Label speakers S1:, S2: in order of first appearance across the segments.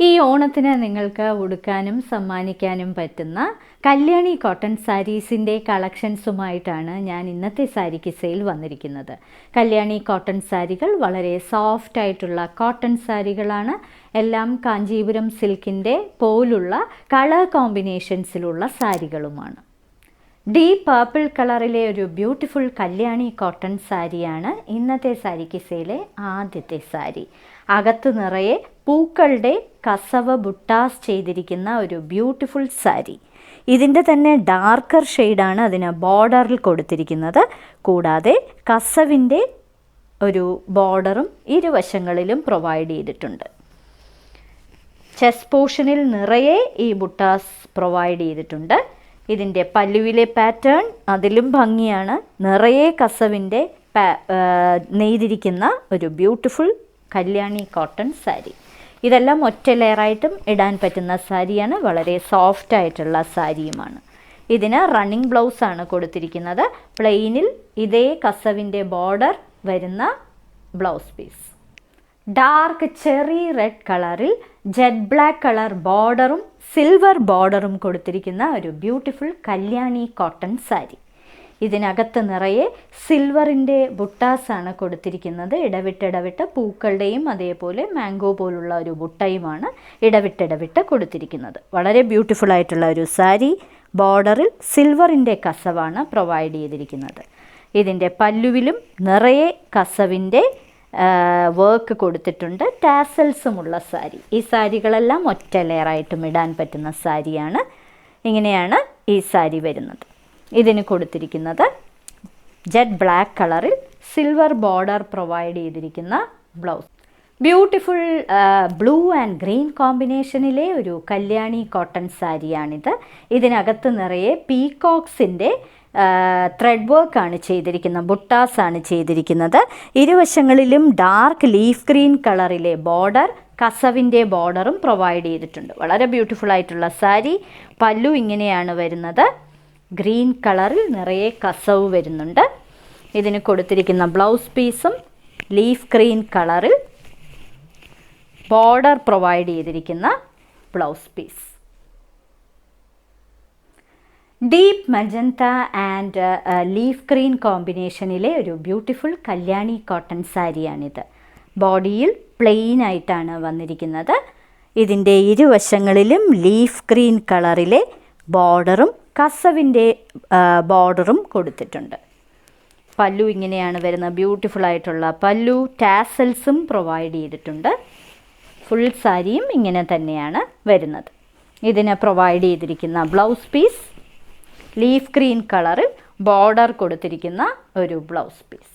S1: ഈ ഓണത്തിന് നിങ്ങൾക്ക് ഉടുക്കാനും സമ്മാനിക്കാനും പറ്റുന്ന കല്യാണി കോട്ടൺ സാരീസിൻ്റെ കളക്ഷൻസുമായിട്ടാണ് ഞാൻ ഇന്നത്തെ സാരി കിസയിൽ വന്നിരിക്കുന്നത്. കല്യാണി കോട്ടൺ സാരികൾ വളരെ സോഫ്റ്റ് ആയിട്ടുള്ള കോട്ടൺ സാരികളാണ്. എല്ലാം കാഞ്ചീപുരം സിൽക്കിൻ്റെ പോലുള്ള കളർ കോമ്പിനേഷൻസിലുള്ള സാരികളുമാണ്. ഡീപ്പ് പർപ്പിൾ കളറിലെ ഒരു ബ്യൂട്ടിഫുൾ കല്യാണി കോട്ടൺ സാരിയാണ് ഇന്നത്തെ സാരി കിസയിലെ ആദ്യത്തെ സാരി. അകത്ത് നിറയെ പൂക്കളുടെ കസവ് ബുട്ടാസ് ചെയ്തിരിക്കുന്ന ഒരു ബ്യൂട്ടിഫുൾ സാരി. ഇതിൻ്റെ തന്നെ ഡാർക്കർ ഷെയ്ഡാണ് അതിന് ബോർഡറിൽ കൊടുത്തിരിക്കുന്നത്. കൂടാതെ കസവിൻ്റെ ഒരു ബോർഡറും ഇരുവശങ്ങളിലും പ്രൊവൈഡ് ചെയ്തിട്ടുണ്ട്. ചെസ്റ്റ് പോർഷനിൽ നിറയെ ഈ ബുട്ടാസ് പ്രൊവൈഡ് ചെയ്തിട്ടുണ്ട്. ഇതിൻ്റെ പല്ലുവിലെ പാറ്റേൺ അതിലും ഭംഗിയാണ്. നിറയെ കസവിൻ്റെ നെയ്തിരിക്കുന്ന ഒരു ബ്യൂട്ടിഫുൾ കല്യാണി കോട്ടൺ സാരി. ഇതെല്ലാം ഒറ്റ ലെയറായിട്ടും ഇടാൻ പറ്റുന്ന സാരിയാണ്. വളരെ സോഫ്റ്റ് ആയിട്ടുള്ള സാരിയുമാണ്. ഇതിന് റണ്ണിങ് ബ്ലൗസാണ് കൊടുത്തിരിക്കുന്നത്. പ്ലെയിനിൽ ഇതേ കസവിൻ്റെ ബോർഡർ വരുന്ന blouse piece. Dark cherry red കളറിൽ ജെറ്റ് ബ്ലാക്ക് കളർ ബോർഡറും സിൽവർ ബോർഡറും കൊടുത്തിരിക്കുന്ന ഒരു ബ്യൂട്ടിഫുൾ കല്യാണി കോട്ടൺ സാരി. ഇതിനകത്ത് നിറയെ സിൽവറിൻ്റെ ബുട്ടാസാണ് കൊടുത്തിരിക്കുന്നത്. ഇടവിട്ടിടവിട്ട് പൂക്കളുടെയും അതേപോലെ മാംഗോ പോലുള്ള ഒരു ബുട്ടയുമാണ് ഇടവിട്ടിടവിട്ട് കൊടുത്തിരിക്കുന്നത്. വളരെ ബ്യൂട്ടിഫുൾ ആയിട്ടുള്ള ഒരു സാരി. ബോർഡറിൽ സിൽവറിൻ്റെ കസവാണ് പ്രൊവൈഡ് ചെയ്തിരിക്കുന്നത്. ഇതിൻ്റെ പല്ലുവിലും നിറയെ കസവിൻ്റെ വർക്ക് കൊടുത്തിട്ടുണ്ട്. ടാസൽസുമുള്ള സാരി. ഈ സാരികളെല്ലാം ഒറ്റ ലെയറായിട്ടും ഇടാൻ പറ്റുന്ന സാരിയാണ്. ഇങ്ങനെയാണ് ഈ സാരി വരുന്നത്. ഇതിന് കൊടുത്തിരിക്കുന്നത് ജെറ്റ് ബ്ലാക്ക് കളറിൽ സിൽവർ ബോർഡർ പ്രൊവൈഡ് ചെയ്തിരിക്കുന്ന blouse. Beautiful blue and green കോമ്പിനേഷനിലെ ഒരു കല്യാണി കോട്ടൺ സാരിയാണിത്. ഇതിനകത്ത് നിറയെ പീകോക്സിൻ്റെ ത്രെഡ് വർക്കാണ് ചെയ്തിരിക്കുന്നത്. ബുട്ടാസാണ് ചെയ്തിരിക്കുന്നത്. ഇരുവശങ്ങളിലും ഡാർക്ക് ലീഫ് ഗ്രീൻ കളറിലെ ബോർഡർ കസവിൻ്റെ ബോർഡറും പ്രൊവൈഡ് ചെയ്തിട്ടുണ്ട്. വളരെ ബ്യൂട്ടിഫുൾ ആയിട്ടുള്ള സാരി. പല്ലു ഇങ്ങനെയാണ് വരുന്നത്. ഗ്രീൻ കളറിൽ നിറയെ കസവ് വരുന്നുണ്ട്. ഇതിന് കൊടുത്തിരിക്കുന്ന ബ്ലൗസ് പീസും ലീഫ് ഗ്രീൻ കളറിൽ ബോർഡർ പ്രൊവൈഡ് ചെയ്തിരിക്കുന്ന blouse piece. Deep magenta and leaf green കോമ്പിനേഷനിലെ ഒരു ബ്യൂട്ടിഫുൾ കല്യാണി കോട്ടൺ സാരിയാണിത്. ബോഡിയിൽ പ്ലെയിൻ ആയിട്ടാണ് വന്നിരിക്കുന്നത്. ഇതിൻ്റെ ഇരുവശങ്ങളിലും ലീഫ് ഗ്രീൻ കളറിലെ ബോർഡറും കസവിൻ്റെ ബോർഡറും കൊടുത്തിട്ടുണ്ട്. പല്ലു ഇങ്ങനെയാണ് വരുന്നത്. ബ്യൂട്ടിഫുൾ ആയിട്ടുള്ള പല്ലു. ടാസൽസും പ്രൊവൈഡ് ചെയ്തിട്ടുണ്ട്. ഫുൾ സാരിയും ഇങ്ങനെ തന്നെയാണ് വരുന്നത്. ഇതിന് പ്രൊവൈഡ് ചെയ്തിരിക്കുന്ന ബ്ലൗസ് പീസ് ലീഫ് ഗ്രീൻ കളറിൽ ബോർഡർ കൊടുത്തിരിക്കുന്ന ഒരു ബ്ലൗസ് പീസ്.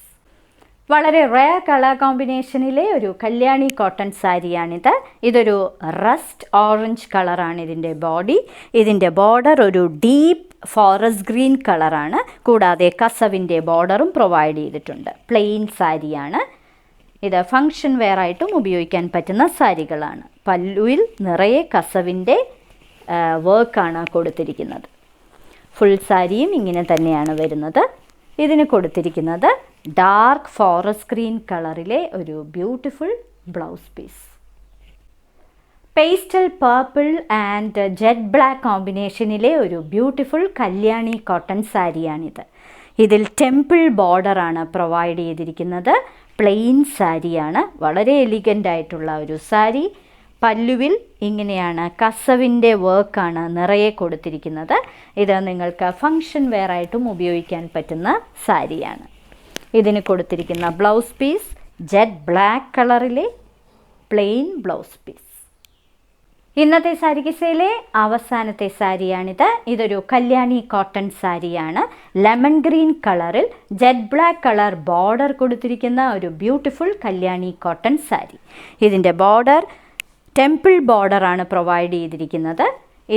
S1: വളരെ റെയർ കളർ കോമ്പിനേഷനിലെ ഒരു കല്യാണി കോട്ടൺ സാരിയാണിത്. ഇതൊരു റസ്റ്റ് ഓറഞ്ച് കളറാണ് ഇതിൻ്റെ ബോഡി. ഇതിൻ്റെ ബോർഡർ ഒരു ഡീപ്പ് ഫോറസ്റ്റ് ഗ്രീൻ കളറാണ്. കൂടാതെ കസവിൻ്റെ ബോർഡറും പ്രൊവൈഡ് ചെയ്തിട്ടുണ്ട്. പ്ലെയിൻ സാരിയാണ്. ഇത് ഫങ്ഷൻ വെയർ ആയിട്ടും ഉപയോഗിക്കാൻ പറ്റുന്ന സാരികളാണ്. പല്ലുവിൽ നിറയെ കസവിൻ്റെ വർക്കാണ് കൊടുത്തിരിക്കുന്നത്. ഫുൾ സാരിയും ഇങ്ങനെ തന്നെയാണ് വരുന്നത്. ഇതിന് കൊടുത്തിരിക്കുന്നത് ഡാർക്ക് ഫോറസ്റ്റ് ഗ്രീൻ കളറിലെ ഒരു beautiful blouse piece. Pastel purple and jet black കോമ്പിനേഷനിലെ ഒരു ബ്യൂട്ടിഫുൾ കല്യാണി കോട്ടൺ സാരിയാണിത്. ഇതിൽ ടെമ്പിൾ ബോർഡറാണ് പ്രൊവൈഡ് ചെയ്തിരിക്കുന്നത്. പ്ലെയിൻ സാരിയാണ്. വളരെ എലിഗൻ്റ് ആയിട്ടുള്ള ഒരു സാരി. പല്ലുവിൽ ഇങ്ങനെയാണ് കസവിൻ്റെ വർക്കാണ് നിറയെ കൊടുത്തിരിക്കുന്നത്. ഇത് നിങ്ങൾക്ക് ഫങ്ഷൻ വെയർ ആയിട്ടും ഉപയോഗിക്കാൻ പറ്റുന്ന സാരിയാണ്. ഇതിന് കൊടുത്തിരിക്കുന്ന ബ്ലൗസ് പീസ് ജെറ്റ് ബ്ലാക്ക് കളറിലെ പ്ലെയിൻ ബ്ലൗസ് പീസ്. ഇന്നത്തെ സാരി കിസയിലെ അവസാനത്തെ സാരിയാണിത്. ഇതൊരു കല്യാണി കോട്ടൺ സാരിയാണ്. ലെമൺ ഗ്രീൻ കളറിൽ ജെറ്റ് ബ്ലാക്ക് കളർ ബോർഡർ കൊടുത്തിരിക്കുന്ന ഒരു ബ്യൂട്ടിഫുൾ കല്യാണി കോട്ടൺ സാരി. ഇതിൻ്റെ ബോർഡർ ടെമ്പിൾ ബോർഡറാണ് പ്രൊവൈഡ് ചെയ്തിരിക്കുന്നത്.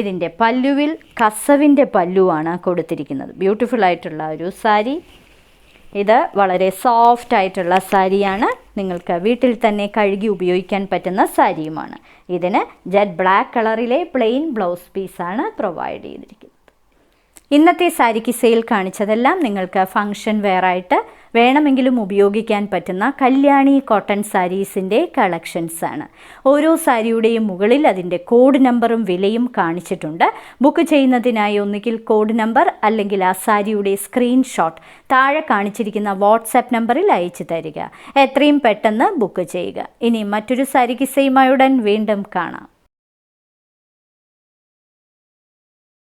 S1: ഇതിൻ്റെ പല്ലുവിൽ കസവിൻ്റെ പല്ലുവാണ് കൊടുത്തിരിക്കുന്നത്. ബ്യൂട്ടിഫുൾ ആയിട്ടുള്ള ഒരു സാരി. ഇത് വളരെ സോഫ്റ്റ് ആയിട്ടുള്ള സാരിയാണ്. നിങ്ങൾക്ക് വീട്ടിൽ തന്നെ കഴുകി ഉപയോഗിക്കാൻ പറ്റുന്ന സാരിയുമാണ്. ഇതിന് ജെറ്റ് ബ്ലാക്ക് കളറിലെ പ്ലെയിൻ ബ്ലൗസ് പീസാണ് പ്രൊവൈഡ് ചെയ്തിരിക്കുന്നത്. ഇന്നത്തെ സാരി കിസയിൽ കാണിച്ചതെല്ലാം നിങ്ങൾക്ക് ഫംഗ്ഷൻ വെയറായിട്ട് വേണമെങ്കിലും ഉപയോഗിക്കാൻ പറ്റുന്ന കല്യാണി കോട്ടൺ സാരീസിൻ്റെ കളക്ഷൻസ് ആണ്. ഓരോ സാരിയുടെയും മുകളിൽ അതിൻ്റെ കോഡ് നമ്പറും വിലയും കാണിച്ചിട്ടുണ്ട്. ബുക്ക് ചെയ്യുന്നതിനായി ഒന്നുകിൽ കോഡ് നമ്പർ അല്ലെങ്കിൽ ആ സാരിയുടെ സ്ക്രീൻഷോട്ട് താഴെ കാണിച്ചിരിക്കുന്ന വാട്സാപ്പ് നമ്പറിൽ അയച്ചു തരിക. എത്രയും പെട്ടെന്ന് ബുക്ക് ചെയ്യുക. ഇനി മറ്റൊരു സാരി കിസയുമായി ഉടൻ വീണ്ടും കാണാം.